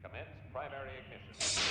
Commence primary ignition.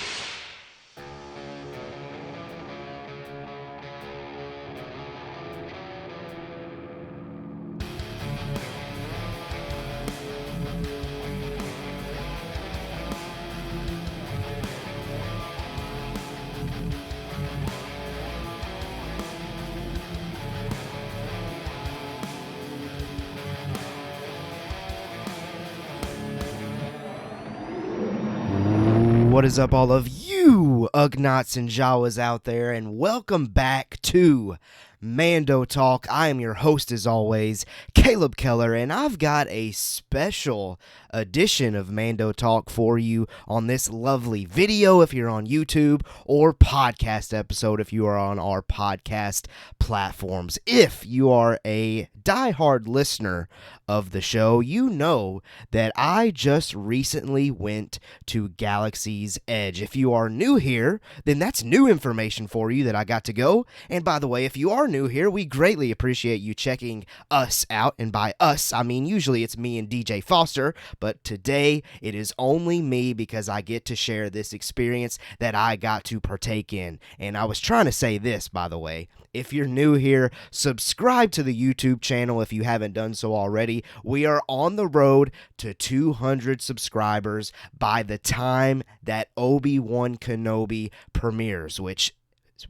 What is up, all of you Ugnaughts and Jawas out there, and welcome back to Mando Talk. I am your host, as always, Caleb Keller, and I've got a special edition of Mando Talk for you on this lovely video if you're on YouTube, or podcast episode if you are on our podcast platforms. If you are a diehard listener of the show, you know that I just recently went to Galaxy's Edge. If you are new here, then that's new information for you that I got to go. And by the way, if you are new here, we greatly appreciate you checking us out. And by us, I mean usually it's me and DJ Foster, but today it is only me because I get to share this experience that I got to partake in. And I was trying to say this, by the way. If you're new here, subscribe to the YouTube channel if you haven't done so already. We are on the road to 200 subscribers by the time that Obi-Wan Kenobi premieres, which,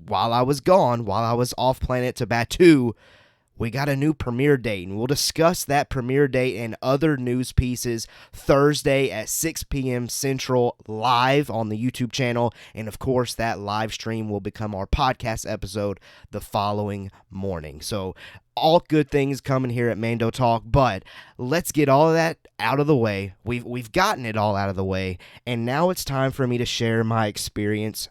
while I was gone, while I was off planet to Batuu, we got a new premiere date, and we'll discuss that premiere date and other news pieces Thursday at 6 p.m. Central live on the YouTube channel. And of course, that live stream will become our podcast episode the following morning. So all good things coming here at Mando Talk, but let's get all of that out of the way. We've gotten it all out of the way, and now it's time for me to share my experience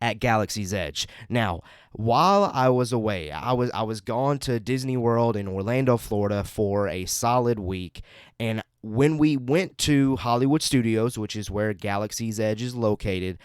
at Galaxy's Edge. Now, while I was away, I was gone to Disney World in Orlando, Florida for a solid week, and when we went to Hollywood Studios, which is where Galaxy's Edge is located,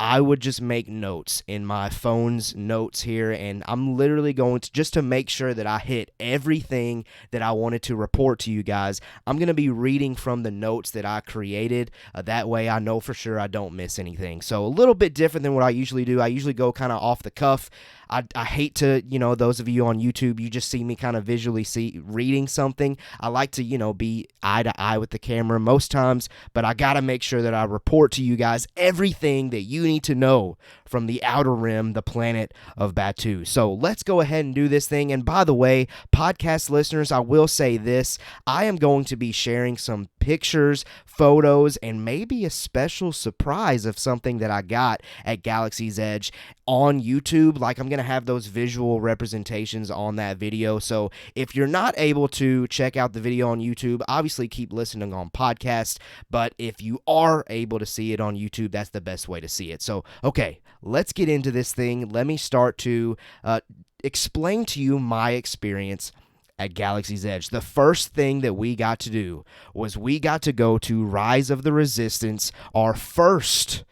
I would just make notes in my phone's notes here, and I'm literally going to, just to make sure that I hit everything that I wanted to report to you guys, I'm going to be reading from the notes that I created. That way I know for sure I don't miss anything. So a little bit different than what I usually do. I usually go kind of off the cuff. I hate to, those of you on YouTube, you just see me kind of visually reading something. I like to, be eye to eye with the camera most times, but I got to make sure that I report to you guys everything that you need to know from the Outer Rim, the planet of Batuu. So let's go ahead and do this thing. And by the way, podcast listeners, I will say this. I am going to be sharing some pictures, photos, and maybe a special surprise of something that I got at Galaxy's Edge on YouTube. Like, I'm going to have those visual representations on that video. So if you're not able to check out the video on YouTube, obviously keep listening on podcast. But if you are able to see it on YouTube, that's the best way to see it. So, okay, let's get into this thing. Let me start to explain to you my experience at Galaxy's Edge. The first thing that we got to do was we got to go to Rise of the Resistance, our first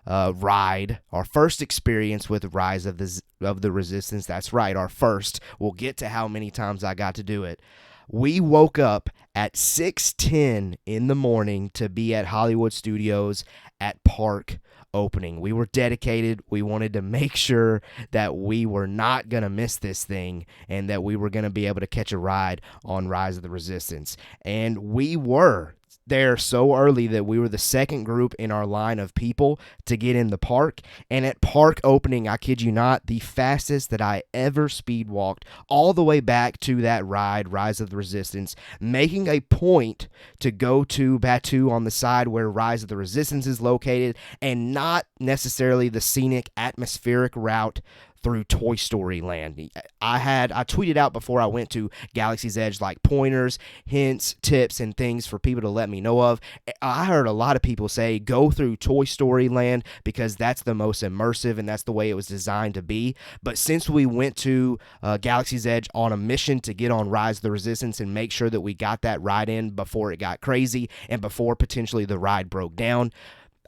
ride, our first experience with Rise of the Resistance. That's right, our first. We'll get to how many times I got to do it. We woke up at 6:10 in the morning to be at Hollywood Studios at park opening. We were dedicated. We wanted to make sure that we were not going to miss this thing and that we were going to be able to catch a ride on Rise of the Resistance. And we were there so early that we were the second group in our line of people to get in the park. And at park opening, I kid you not, the fastest that I ever speed walked all the way back to that ride, Rise of the Resistance, making a point to go to Batuu on the side where Rise of the Resistance is located, and not necessarily the scenic atmospheric route through Toy Story Land. I tweeted out before I went to Galaxy's Edge, like pointers, hints, tips, and things for people to let me know of. I heard a lot of people say go through Toy Story Land because that's the most immersive and that's the way it was designed to be. But since we went to Galaxy's Edge on a mission to get on Rise of the Resistance and make sure that we got that ride in before it got crazy and before potentially the ride broke down,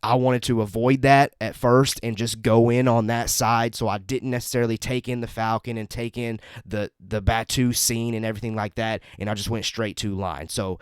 I wanted to avoid that at first and just go in on that side, so I didn't necessarily take in the Falcon and take in the Batuu scene and everything like that, and I just went straight to line. So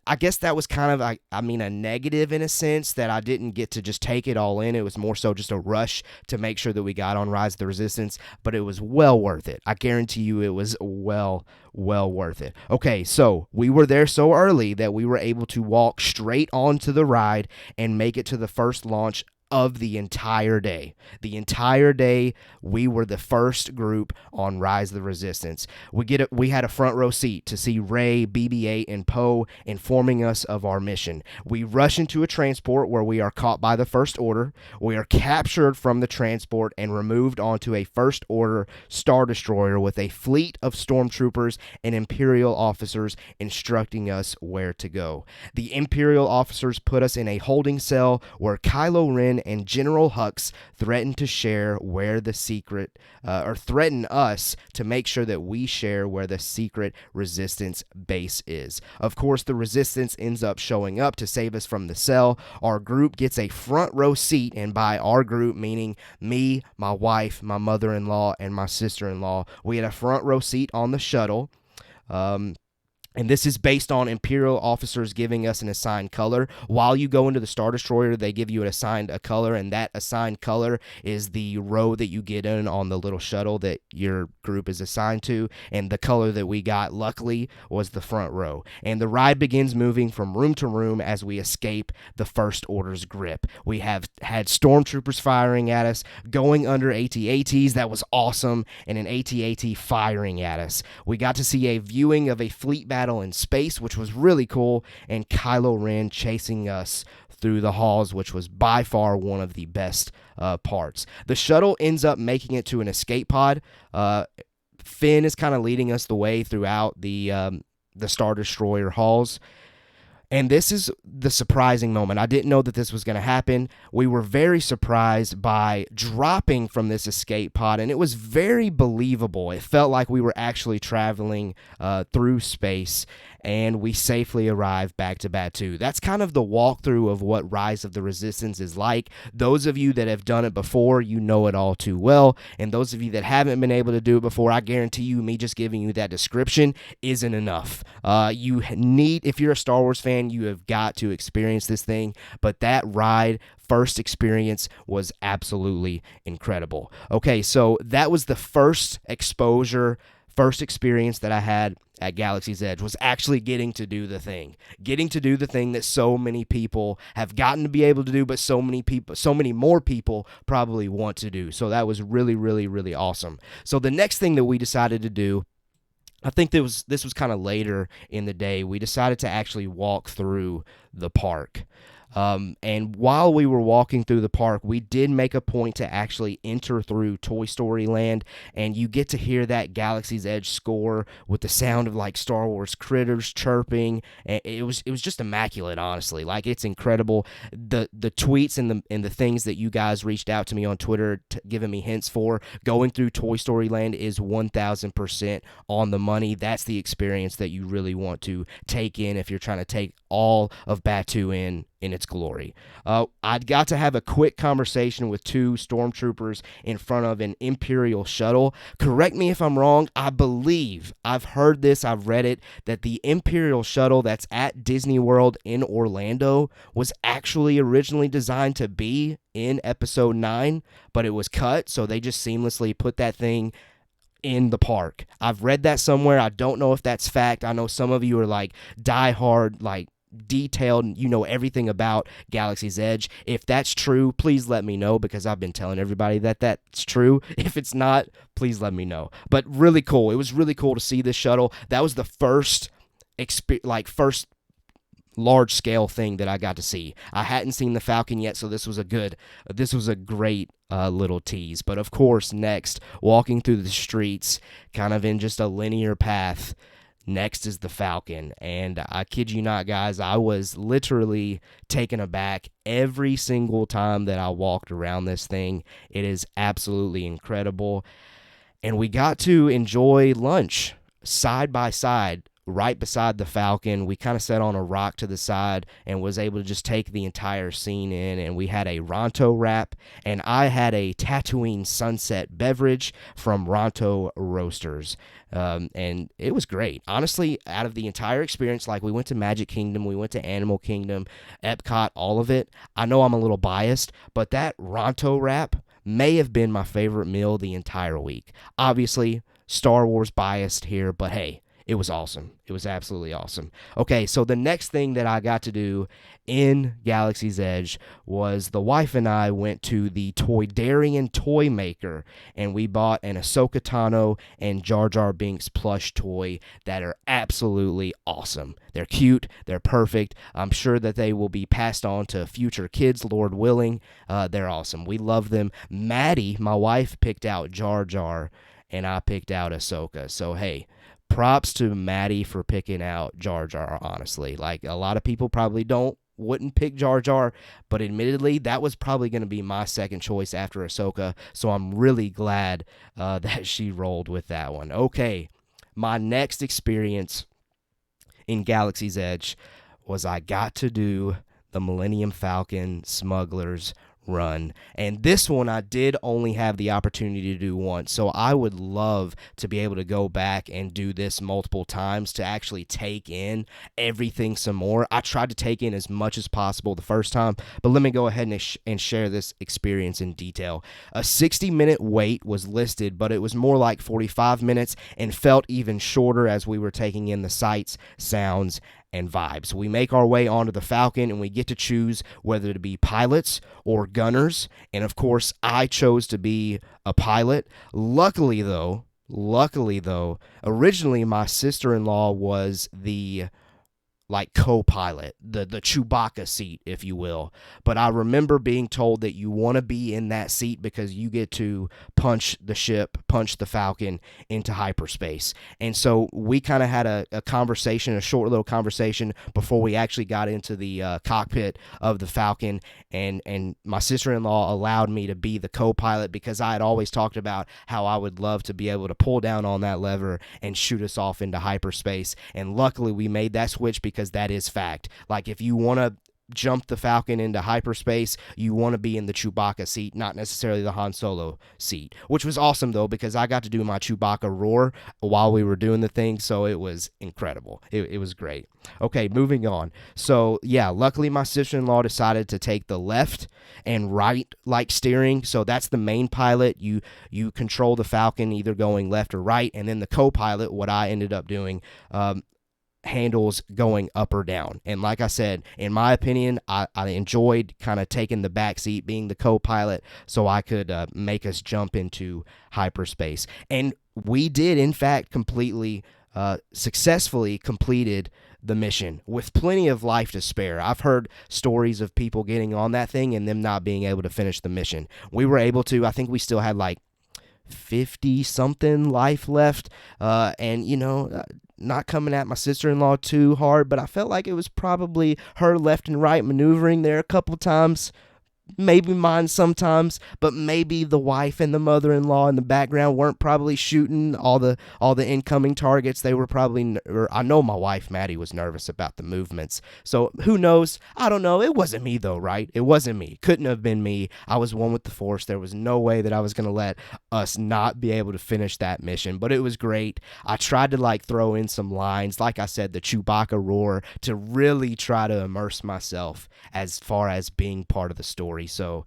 I guess that was kind of, I mean, a negative in a sense that I didn't get to just take it all in. It was more so just a rush to make sure that we got on Rise of the Resistance, but it was well worth it. I guarantee you it was well worth it. Okay, so we were there so early that we were able to walk straight onto the ride and make it to the first launch of the entire day. The entire day, we were the first group on Rise of the Resistance. We had a front row seat to see Rey, BB-8, and Poe informing us of our mission. We rush into a transport where we are caught by the First Order. We are captured from the transport and removed onto a First Order Star Destroyer with a fleet of stormtroopers and Imperial officers instructing us where to go. The Imperial officers put us in a holding cell where Kylo Ren and General Hux threaten to share where the secret, or threaten us to make sure that we share where the secret Resistance base is. Of course, the Resistance ends up showing up to save us from the cell. Our group gets a front row seat, and by our group, meaning me, my wife, my mother-in-law, and my sister-in-law, we had a front row seat on the shuttle. And this is based on Imperial officers giving us an assigned color. While you go into the Star Destroyer, they give you a color, and that assigned color is the row that you get in on the little shuttle that your group is assigned to. And the color that we got, luckily, was the front row. And the ride begins moving from room to room as we escape the First Order's grip. We have had stormtroopers firing at us, going under AT-ATs. That was awesome. And an AT-AT firing at us. We got to see a viewing of a fleet battle in space, which was really cool, and Kylo Ren chasing us through the halls, which was by far one of the best parts. The shuttle ends up making it to an escape pod. Finn is kind of leading us the way throughout the Star Destroyer halls. And this is the surprising moment. I didn't know that this was going to happen. We were very surprised by dropping from this escape pod, and it was very believable. It felt like we were actually traveling through space, and we safely arrived back to Batuu. That's kind of the walkthrough of what Rise of the Resistance is like. Those of you that have done it before, you know it all too well, and those of you that haven't been able to do it before, I guarantee you, me just giving you that description isn't enough. If you're a Star Wars fan, you have got to experience this thing, but that ride first experience was absolutely incredible. Okay, so that was the first experience that I had at Galaxy's Edge, was actually getting to do the thing that so many people have gotten to be able to do, but so many more people probably want to do. So that was really, really, really awesome. So the next thing that we decided to do, I think this was kind of later in the day, we decided to actually walk through the park. And while we were walking through the park, we did make a point to actually enter through Toy Story Land, and you get to hear that Galaxy's Edge score with the sound of like Star Wars critters chirping. And it was just immaculate, honestly. Like, it's incredible. The tweets and the things that you guys reached out to me on Twitter giving me hints for, going through Toy Story Land is 1,000% on the money. That's the experience that you really want to take in if you're trying to take all of Batuu in its glory. I got to have a quick conversation with two stormtroopers in front of an Imperial shuttle. Correct me if I'm wrong. I believe, I've heard this, I've read it, that the Imperial shuttle that's at Disney World in Orlando was actually originally designed to be in Episode 9, but it was cut, so they just seamlessly put that thing in the park. I've read that somewhere. I don't know if that's fact. I know some of you are like diehard, like detailed, you know everything about Galaxy's Edge. If that's true, please let me know, because I've been telling everybody that that's true. If it's not, please let me know. But really cool. It was really cool to see this shuttle. That was the first large scale thing that I got to see. I hadn't seen the Falcon yet, so this was a great little tease. But of course, next, walking through the streets, kind of in just a linear path, next is the Falcon, and I kid you not, guys, I was literally taken aback every single time that I walked around this thing. It is absolutely incredible, and we got to enjoy lunch side by side right beside the Falcon. We kind of sat on a rock to the side and was able to just take the entire scene in. And we had a Ronto wrap, and I had a Tatooine Sunset beverage from Ronto Roasters. And it was great. Honestly, out of the entire experience, like we went to Magic Kingdom, we went to Animal Kingdom, Epcot, all of it. I know I'm a little biased, but that Ronto wrap may have been my favorite meal the entire week. Obviously, Star Wars biased here, but hey, it was awesome. It was absolutely awesome. Okay, so the next thing that I got to do in Galaxy's Edge was the wife and I went to the Toydarian Toy Maker, and we bought an Ahsoka Tano and Jar Jar Binks plush toy that are absolutely awesome. They're cute. They're perfect. I'm sure that they will be passed on to future kids, Lord willing. They're awesome. We love them. Maddie, my wife, picked out Jar Jar, and I picked out Ahsoka. So, hey, props to Maddie for picking out Jar Jar, honestly. Like, a lot of people probably wouldn't pick Jar Jar, but admittedly, that was probably going to be my second choice after Ahsoka, so I'm really glad that she rolled with that one. Okay, my next experience in Galaxy's Edge was I got to do the Millennium Falcon Smugglers run, and this one I did only have the opportunity to do once, so I would love to be able to go back and do this multiple times to actually take in everything some more. I tried to take in as much as possible the first time, but let me go ahead and share this experience in detail. A 60-minute wait was listed, but it was more like 45 minutes and felt even shorter as we were taking in the sights, sounds, and vibes. We make our way onto the Falcon, and we get to choose whether to be pilots or gunners. And of course, I chose to be a pilot. Luckily though, originally my sister-in-law was the co-pilot, the Chewbacca seat, if you will. But I remember being told that you want to be in that seat because you get to punch the Falcon into hyperspace. And so we kind of had a conversation, a short little conversation before we actually got into the cockpit of the Falcon. And my sister-in-law allowed me to be the co-pilot because I had always talked about how I would love to be able to pull down on that lever and shoot us off into hyperspace. And luckily we made that switch because that is fact. Like, if you want to jump the Falcon into hyperspace, you want to be in the Chewbacca seat, not necessarily the Han Solo seat, which was awesome though because I got to do my Chewbacca roar while we were doing the thing, so it was incredible. It was great. Okay, moving on. So yeah, luckily my sister-in-law decided to take the left and right like steering, so that's the main pilot. You control the Falcon either going left or right, and then the co-pilot, what I ended up doing, handles going up or down. And like I said, in my opinion, I enjoyed kind of taking the back seat, being the co-pilot, so I could make us jump into hyperspace. And we did, in fact, successfully completed the mission with plenty of life to spare. I've heard stories of people getting on that thing and them not being able to finish the mission. We were able to. I think we still had like 50 something life left, and not coming at my sister-in-law too hard, but I felt like it was probably her left and right maneuvering there a couple times, maybe mine sometimes, but maybe the wife and the mother-in-law in the background weren't probably shooting all the incoming targets. They were probably, or I know my wife Maddie was nervous about the movements. So who knows? I don't know. It wasn't me though, right? It wasn't me. Couldn't have been me. I was one with the Force. There was no way that I was going to let us not be able to finish that mission, but it was great. I tried to throw in some lines, like I said, the Chewbacca roar, to really try to immerse myself as far as being part of the story. So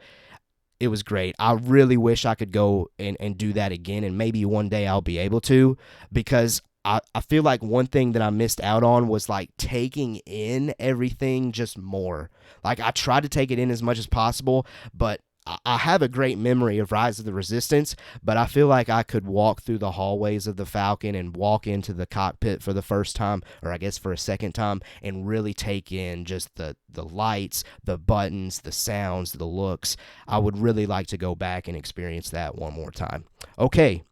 it was great. I really wish I could go and do that again, and maybe one day I'll be able to, because I feel like one thing that I missed out on was taking in everything just more. I tried to take it in as much as possible, but I have a great memory of Rise of the Resistance, but I feel like I could walk through the hallways of the Falcon and walk into the cockpit for the first time, or I guess for a second time, and really take in just the lights, the buttons, the sounds, the looks. I would really like to go back and experience that one more time. Okay,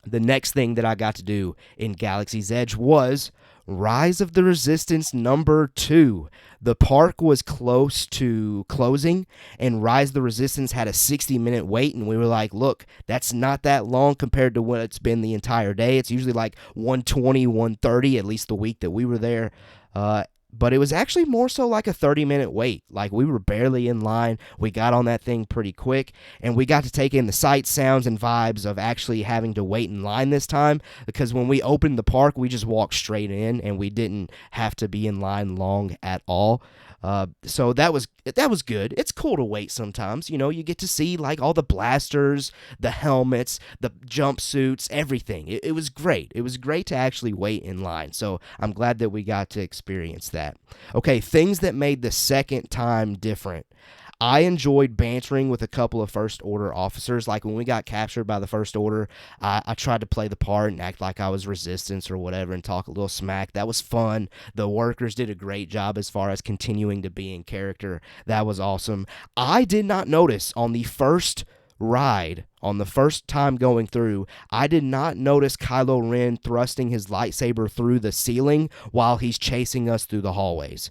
the next thing that I got to do in Galaxy's Edge was Rise of the Resistance number 2. The park was close to closing, and Rise of the Resistance had a 60-minute wait, and we were like, look, that's not that long compared to what it's been the entire day. It's usually like 120, 130, at least the week that we were there. But it was actually more so like a 30-minute wait. Like, we were barely in line. We got on that thing pretty quick, and we got to take in the sights, sounds, and vibes of actually having to wait in line this time, because when we opened the park, we just walked straight in, and we didn't have to be in line long at all. So that was good. It's cool to wait sometimes. You know, you get to see like all the blasters, the helmets, the jumpsuits, everything. It was great. It was great to actually wait in line. So I'm glad that we got to experience that. Okay, things that made the second time different. I enjoyed bantering with a couple of First Order officers. Like when we got captured by the First Order, I tried to play the part and act like I was resistance or whatever and talk a little smack. That was fun. The workers did a great job as far as continuing to be in character. That was awesome. I did not notice on the first ride, on the first time going through, I did not notice Kylo Ren thrusting his lightsaber through the ceiling while he's chasing us through the hallways.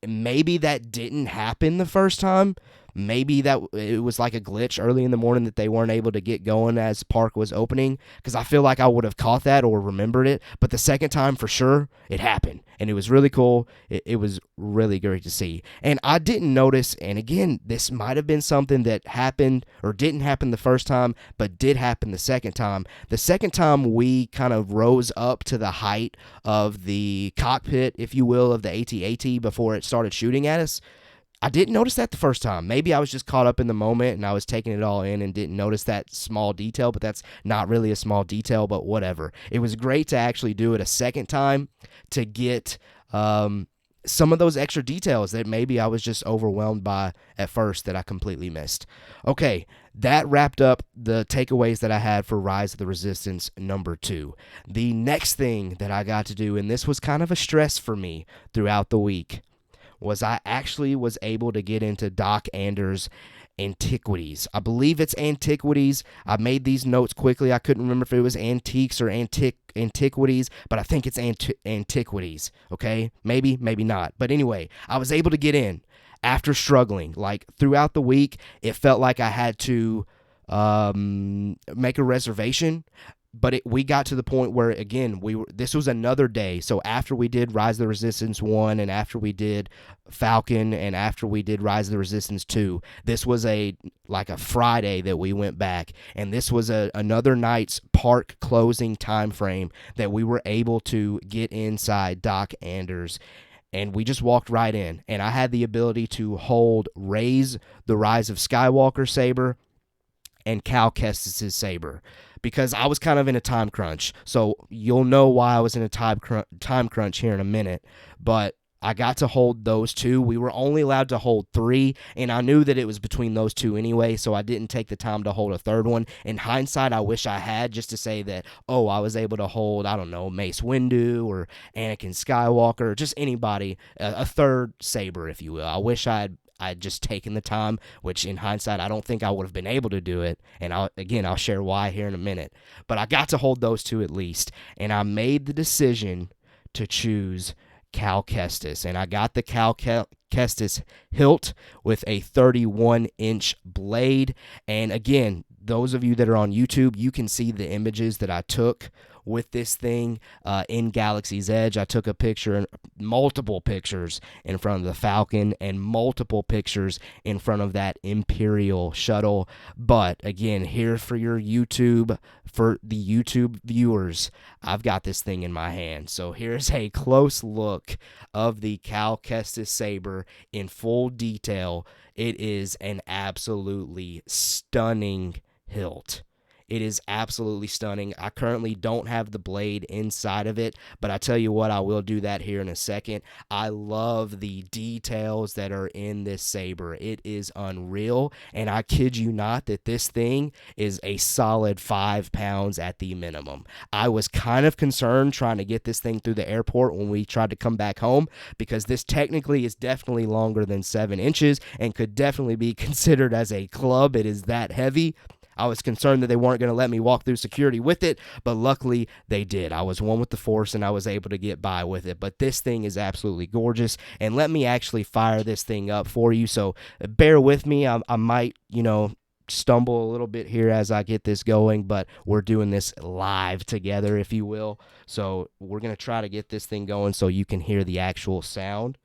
Maybe that didn't happen the first time. Maybe that it was like a glitch early in the morning that they weren't able to get going as park was opening, because I feel like I would have caught that or remembered it. But the second time, for sure, it happened, and it was really cool. It was really great to see. And I didn't notice, and again, this might have been something that happened or didn't happen the first time, but did happen the second time. The second time we kind of rose up to the height of the cockpit, if you will, of the AT-AT before it started shooting at us. I didn't notice that the first time. Maybe I was just caught up in the moment and I was taking it all in and didn't notice that small detail, but that's not really a small detail, but whatever. It was great to actually do it a second time to get some of those extra details that maybe I was just overwhelmed by at first that I completely missed. Okay, that wrapped up the takeaways that I had for Rise of the Resistance number 2. The next thing that I got to do, and this was kind of a stress for me throughout the week, was I actually was able to get into Doc Anders' Antiquities. I believe it's Antiquities. I made these notes quickly. I couldn't remember if it was Antiques or Antiquities, but I think it's Antiquities, okay? Maybe not. But anyway, I was able to get in after struggling. Like, throughout the week, it felt like I had to make a reservation. But we got to the point where, again, this was another day. So after we did Rise of the Resistance 1 and after we did Falcon and after we did Rise of the Resistance 2, this was like a Friday that we went back. And this was another night's park closing time frame that we were able to get inside Doc Anders. And we just walked right in. And I had the ability to hold Rey's The Rise of Skywalker saber and Cal Kestis' saber, because I was kind of in a time crunch. So you'll know why I was in a time crunch here in a minute. But I got to hold those two. We were only allowed to hold 3, and I knew that it was between those two anyway, so I didn't take the time to hold a third one. In hindsight, I wish I had, just to say that, I was able to hold, I don't know, Mace Windu or Anakin Skywalker, or just anybody, a third saber, if you will. I wish I'd just taken the time, which in hindsight, I don't think I would have been able to do it. And I'll share why here in a minute. But I got to hold those two at least. And I made the decision to choose Cal Kestis. And I got the Cal Kestis hilt with a 31-inch blade. And again, those of you that are on YouTube, you can see the images that I took with this thing in Galaxy's Edge. I took a picture, multiple pictures in front of the Falcon and multiple pictures in front of that Imperial shuttle. But again, here for the YouTube viewers, I've got this thing in my hand. So here's a close look of the Cal Kestis saber in full detail. It is an absolutely stunning hilt. It is absolutely stunning. I currently don't have the blade inside of it, but I tell you what, I will do that here in a second. I love the details that are in this saber. It is unreal, and I kid you not that this thing is a solid 5 pounds at the minimum. I was kind of concerned trying to get this thing through the airport when we tried to come back home, because this technically is definitely longer than 7 inches and could definitely be considered as a club. It is that heavy. I was concerned that they weren't going to let me walk through security with it, but luckily they did. I was one with the Force, and I was able to get by with it. But this thing is absolutely gorgeous, and let me actually fire this thing up for you. So bear with me. I might, stumble a little bit here as I get this going, but we're doing this live together, if you will. So we're going to try to get this thing going so you can hear the actual sound.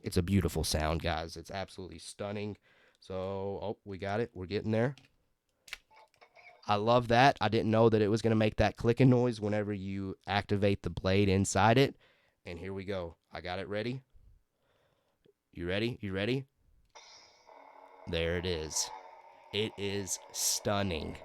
It's a beautiful sound, guys. It's absolutely stunning. So, we got it. We're getting there. I love that. I didn't know that it was going to make that clicking noise whenever you activate the blade inside it. And here we go. I got it ready. You ready? You ready? There it is. It is stunning.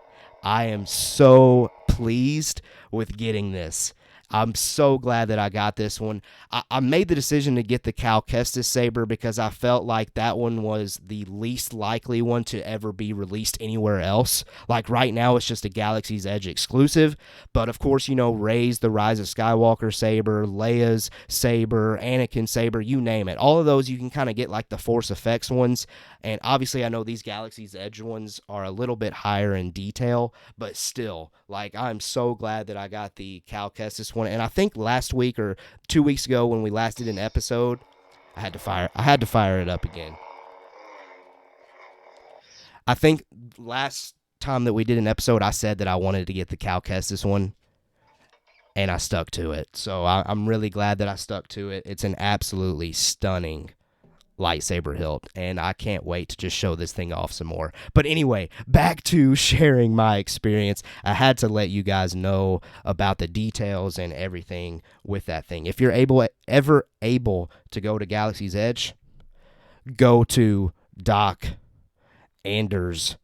I am so pleased with getting this. I'm so glad that I got this one. I made the decision to get the Cal Kestis saber because I felt like that one was the least likely one to ever be released anywhere else. Like right now, it's just a Galaxy's Edge exclusive. But of course, Rey's the Rise of Skywalker saber, Leia's saber, Anakin's saber, you name it. All of those you can kind of get like the Force Effects ones. And obviously, I know these Galaxy's Edge ones are a little bit higher in detail, but still, like, I'm so glad that I got the Cal Kestis one. And I think last week or 2 weeks ago when we last did an episode, I had to fire it up again. I think last time that we did an episode, I said that I wanted to get the Cal Kestis one, and I stuck to it. So I'm really glad that I stuck to it. It's an absolutely stunning lightsaber hilt, and I can't wait to just show this thing off some more. But anyway, back to sharing my experience. I had to let you guys know about the details and everything with that thing. If you're ever able to go to Galaxy's Edge, go to Doc Anders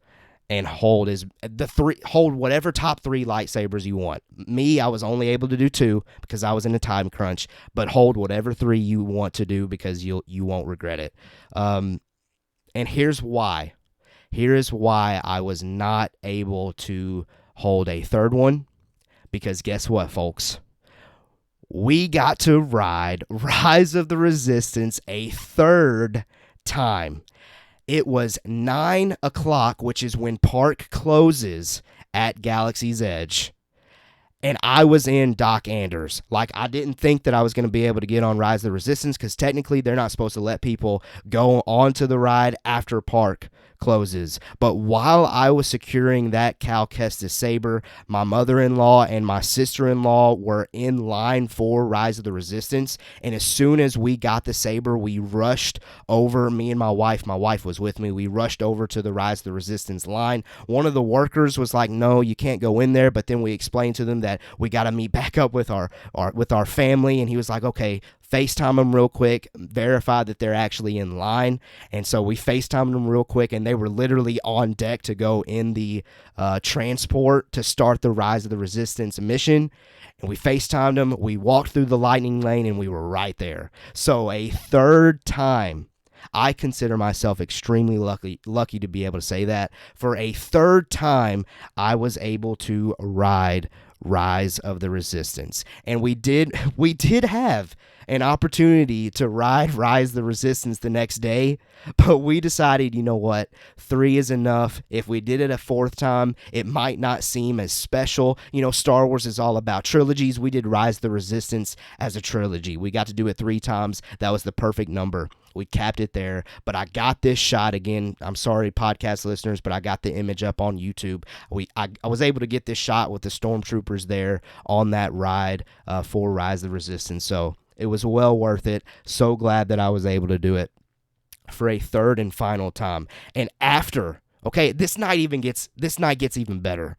and hold whatever top 3 lightsabers you want. Me, I was only able to do 2 because I was in a time crunch, but hold whatever 3 you want to do because you won't regret it. And here's why. Here is why I was not able to hold a 3rd one, because guess what, folks? We got to ride Rise of the Resistance a 3rd time. It was 9 o'clock, which is when park closes at Galaxy's Edge, and I was in Doc Anders. Like, I didn't think that I was going to be able to get on Rise of the Resistance because technically they're not supposed to let people go onto the ride after park closes. But while I was securing that Cal Kestis saber, my mother-in-law and my sister-in-law were in line for Rise of the Resistance, and as soon as we got the saber, we rushed over. Me and my wife was with me, we rushed over to the Rise of the Resistance line. One of the workers was like, no, you can't go in there, but then we explained to them that we got to meet back up with our family, and he was like, okay, FaceTime them real quick, verify that they're actually in line. And so we FaceTimed them real quick, and they were literally on deck to go in the transport to start the Rise of the Resistance mission. And we FaceTimed them, we walked through the lightning lane, and we were right there. So a 3rd time, I consider myself extremely lucky to be able to say that. For a 3rd time, I was able to ride Rise of the Resistance. And we did have an opportunity to ride Rise of the Resistance the next day, but we decided, you know what, 3 is enough. If we did it a 4th time, it might not seem as special. Star Wars is all about trilogies. We did Rise of the Resistance as a trilogy. We got to do it 3 times. That was the perfect number. We capped it there, but I got this shot again. I'm sorry, podcast listeners, but I got the image up on YouTube. I was able to get this shot with the stormtroopers there on that ride for Rise of the Resistance. So it was well worth it. So glad that I was able to do it for a 3rd and final time. And after, okay, this night gets even better.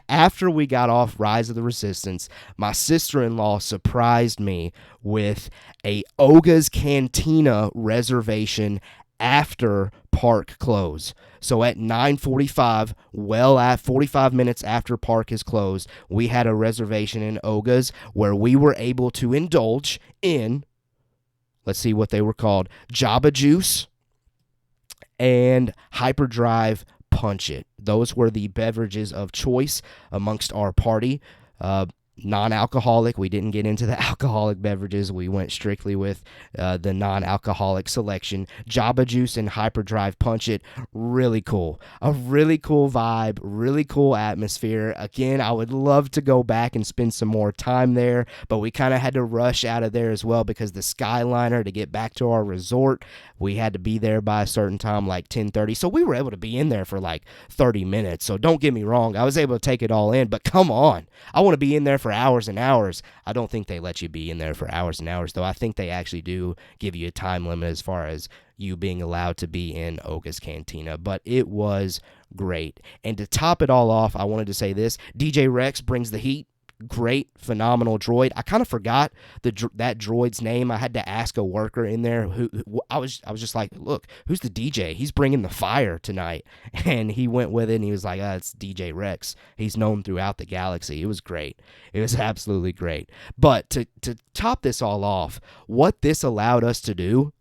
After we got off Rise of the Resistance, my sister-in-law surprised me with a Oga's Cantina reservation after park close. So at 9:45, well at 45 minutes after park is closed, we had a reservation in Oga's where we were able to indulge in, let's see what they were called, Jabba Juice and Hyperdrive Punch It. Those were the beverages of choice amongst our party. non-alcoholic. We didn't get into the alcoholic beverages. We went strictly with the non-alcoholic selection. Jamba Juice and Hyperdrive Punch It, really cool. A really cool vibe, really cool atmosphere. Again, I would love to go back and spend some more time there, but we kind of had to rush out of there as well because the Skyliner to get back to our resort, we had to be there by a certain time, like 10:30. So we were able to be in there for like 30 minutes. So don't get me wrong, I was able to take it all in, but come on. I want to be in there for hours and hours. I don't think they let you be in there for hours and hours, though. I think they actually do give you a time limit as far as you being allowed to be in Oga's Cantina, but it was great. And to top it all off, I wanted to say this. DJ Rex brings the heat. Great, phenomenal droid. I kind of forgot that droid's name. I had to ask a worker in there who I was just like, look, who's the DJ? He's bringing the fire tonight. And he went with it, and he was like, it's DJ Rex. He's known throughout the galaxy. It was great. It was absolutely great. But to top this all off, what this allowed us to do,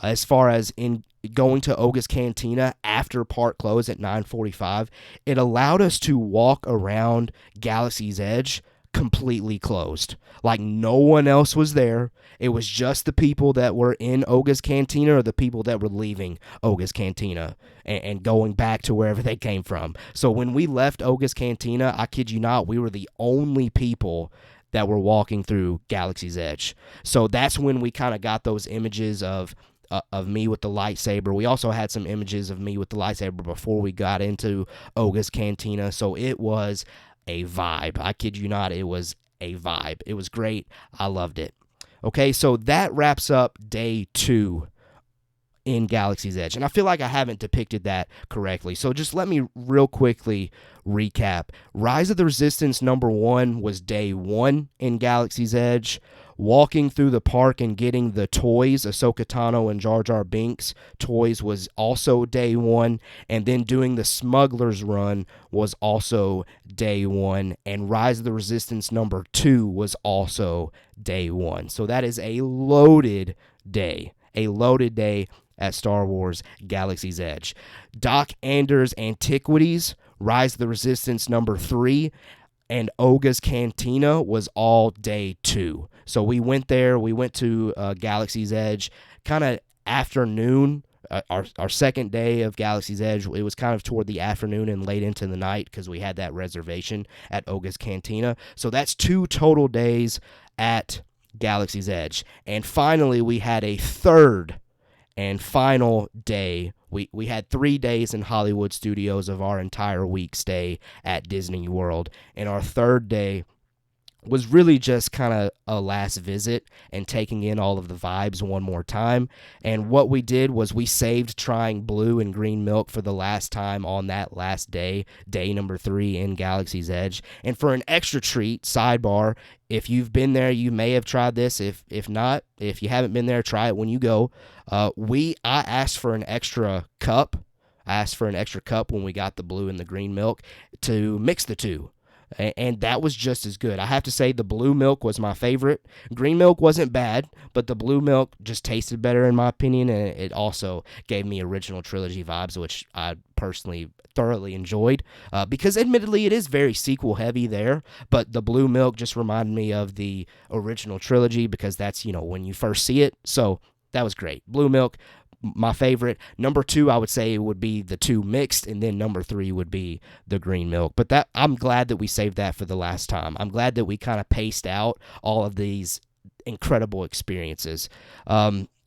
as far as in going to Oga's Cantina after park close at 9:45, it allowed us to walk around Galaxy's Edge completely closed. Like no one else was there. It was just the people that were in Oga's Cantina or the people that were leaving Oga's Cantina and going back to wherever they came from. So when we left Oga's Cantina, I kid you not, we were the only people that were walking through Galaxy's Edge. So that's when we kind of got those images of me with the lightsaber. We also had some images of me with the lightsaber before we got into Oga's Cantina. So it was a vibe. I kid you not, it was a vibe. It was great. I loved it. Okay, so that wraps up day 2 in Galaxy's Edge. And I feel like I haven't depicted that correctly. So just let me real quickly recap. Rise of the Resistance number 1 was day 1 in Galaxy's Edge. Walking through the park and getting the toys, Ahsoka Tano and Jar Jar Binks toys, was also day 1. And then doing the Smuggler's Run was also day 1. And Rise of the Resistance number 2 was also day 1. So that is a loaded day. A loaded day at Star Wars Galaxy's Edge. Doc Anders Antiquities, Rise of the Resistance number 3, and Oga's Cantina was all day 2. So we went there. We went to Galaxy's Edge kind of afternoon. Our second day of Galaxy's Edge, it was kind of toward the afternoon and late into the night because we had that reservation at Oga's Cantina. So that's 2 total days at Galaxy's Edge. And finally, we had a third and final day. We had 3 days in Hollywood Studios of our entire week stay at Disney World. And our third day was really just kind of a last visit and taking in all of the vibes one more time. And what we did was we saved trying blue and green milk for the last time on that last day, day number 3 in Galaxy's Edge. And for an extra treat, sidebar, if you've been there, you may have tried this. If not, if you haven't been there, try it when you go. I asked for an extra cup. I asked for an extra cup when we got the blue and the green milk to mix the two. And that was just as good. I have to say the blue milk was my favorite. Green milk wasn't bad, but the blue milk just tasted better in my opinion, and it also gave me original trilogy vibes, which I personally thoroughly enjoyed because admittedly it is very sequel heavy there, but the blue milk just reminded me of the original trilogy because that's, when you first see it. So that was great. Blue milk, my favorite. Number 2, I would say would be the 2 mixed, and then number 3 would be the green milk. But that I'm glad that we saved that for the last time. I'm glad that we kind of paced out all of these incredible experiences.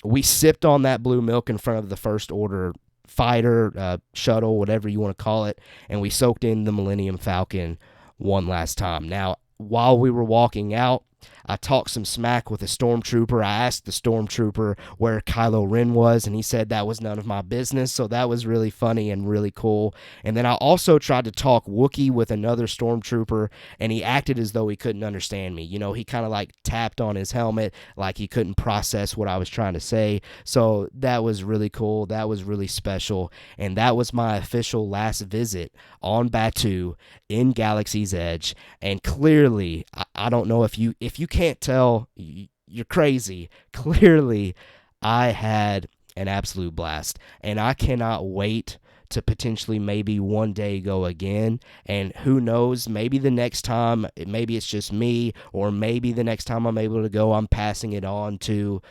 We sipped on that blue milk in front of the First Order fighter, shuttle, whatever you want to call it, and we soaked in the Millennium Falcon one last time. Now, while we were walking out, I talked some smack with a stormtrooper. I asked the stormtrooper where Kylo Ren was, and he said that was none of my business, so that was really funny and really cool. And then I also tried to talk Wookiee with another stormtrooper, and he acted as though he couldn't understand me. He kind of tapped on his helmet like he couldn't process what I was trying to say. So that was really cool. That was really special. And that was my official last visit on Batuu in Galaxy's Edge. And clearly, I don't know if you can't tell, you're crazy. Clearly, I had an absolute blast, and I cannot wait to potentially maybe one day go again. And who knows, maybe the next time, maybe it's just me, or maybe the next time I'm able to go, I'm passing it on to,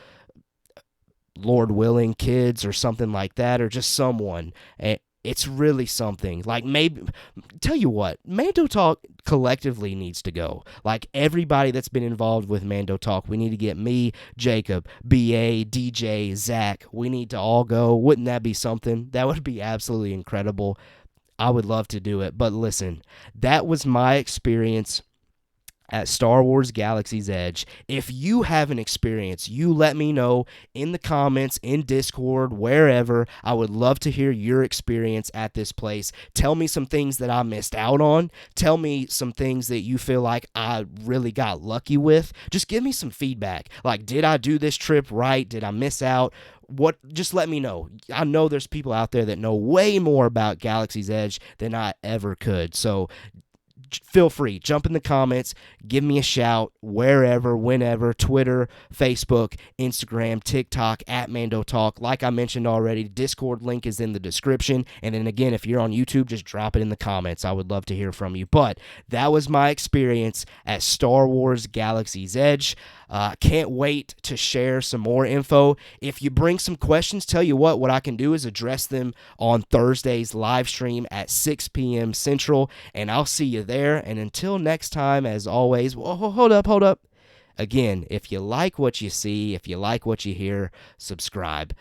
Lord willing, kids or something like that, or just someone. It's really something. Like, maybe, tell you what, Mando Talk collectively needs to go. Like, everybody that's been involved with Mando Talk, we need to get me, Jacob, BA, DJ, Zach. We need to all go. Wouldn't that be something? That would be absolutely incredible. I would love to do it. But listen, that was my experience at Star Wars Galaxy's Edge. If you have an experience, you let me know in the comments, in Discord, wherever. I would love to hear your experience at this place. Tell me some things that I missed out on. Tell me some things that you feel like I really got lucky with. Just give me some feedback. Like, did I do this trip right? Did I miss out? Just let me know. I know there's people out there that know way more about Galaxy's Edge than I ever could. So feel free, jump in the comments, give me a shout, wherever, whenever, Twitter, Facebook, Instagram, TikTok, at Mando Talk. Like I mentioned already, Discord link is in the description. And then again, if you're on YouTube, just drop it in the comments. I would love to hear from you. But that was my experience at Star Wars Galaxy's Edge. Can't wait to share some more info. If you bring some questions, tell you what I can do is address them on Thursday's live stream at 6 p.m. Central, and I'll see you there. And until next time, as always, hold up. Again, if you like what you see, if you like what you hear, subscribe.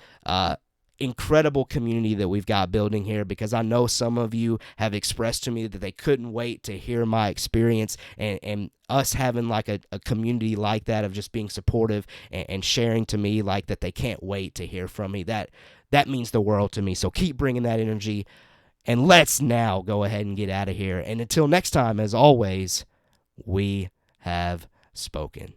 Incredible community that we've got building here, because I know some of you have expressed to me that they couldn't wait to hear my experience, and us having like a community like that of just being supportive and sharing to me like that they can't wait to hear from me. That means the world to me. So keep bringing that energy, and let's now go ahead and get out of here. And until next time, as always, we have spoken.